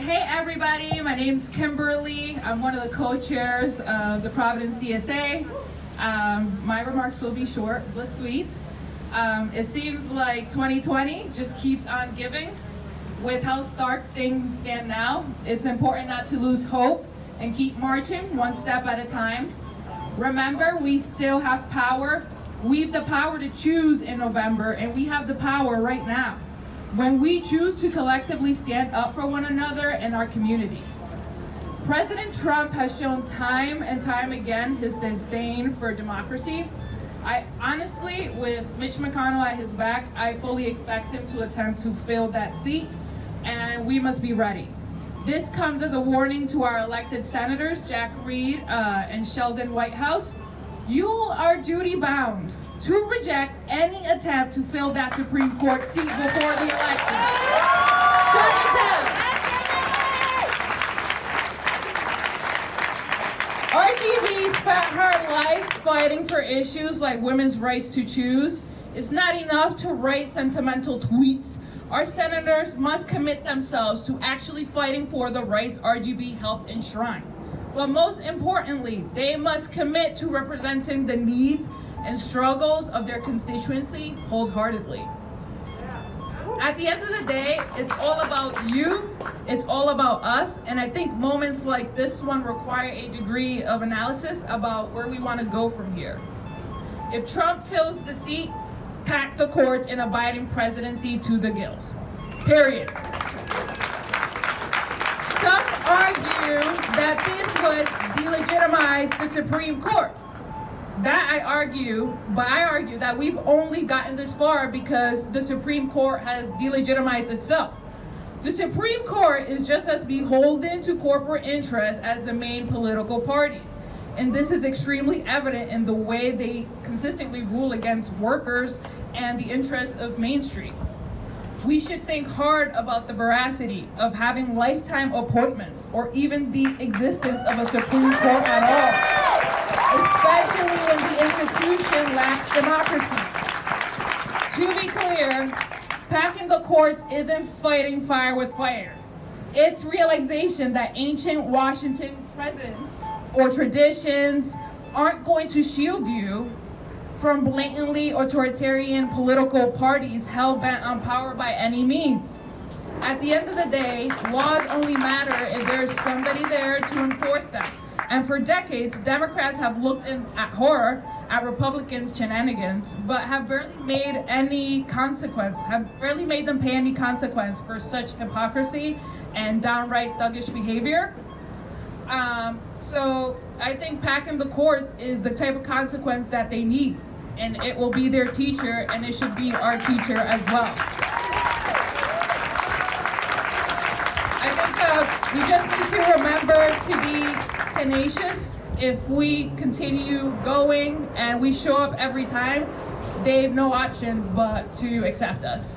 Hey everybody, my name's Kimberly. I'm one of the co-chairs of the Providence CSA. My remarks will be short but sweet. It seems like 2020 just keeps on giving. With how stark things stand now, it's important not to lose hope and keep marching one step at a time. Remember, we still have power. We have the power to choose in November, and we have the power right now, when we choose to collectively stand up for one another and our communities. President Trump has shown time and time again his disdain for democracy. I honestly, with Mitch McConnell at his back, I fully expect him to attempt to fill that seat, and we must be ready. This comes as a warning to our elected senators, Jack Reed and Sheldon Whitehouse. You are duty-bound to reject any attempt to fill that Supreme Court seat before the election. Shut it down. RGB spent her life fighting for issues like women's rights to choose. It's not enough to write sentimental tweets. Our senators must commit themselves to actually fighting for the rights RGB helped enshrine. But most importantly, they must commit to representing the needs and struggles of their constituency wholeheartedly. At the end of the day, it's all about you, it's all about us, and I think moments like this one require a degree of analysis about where we want to go from here. If Trump fills the seat, pack the courts in a Biden presidency to the gills. Period. Some argue that this would delegitimize the Supreme Court. That I argue that we've only gotten this far because the Supreme Court has delegitimized itself. The Supreme Court is just as beholden to corporate interests as the main political parties. And this is extremely evident in the way they consistently rule against workers and the interests of Main Street. We should think hard about the veracity of having lifetime appointments or even the existence of a Supreme Court at all, especially when the institution lacks democracy. To be clear, packing the courts isn't fighting fire with fire. It's realization that ancient Washington precedents or traditions aren't going to shield you from blatantly authoritarian political parties hell-bent on power by any means. At the end of the day, laws only matter if there's somebody there to enforce them. And for decades, Democrats have looked at horror at Republicans' shenanigans, but have barely made them pay any consequence for such hypocrisy and downright thuggish behavior. So I think packing the courts is the type of consequence that they need, and it will be their teacher, and it should be our teacher as well. I think we just need to remember to be tenacious. If we continue going and we show up every time, they have no option but to accept us.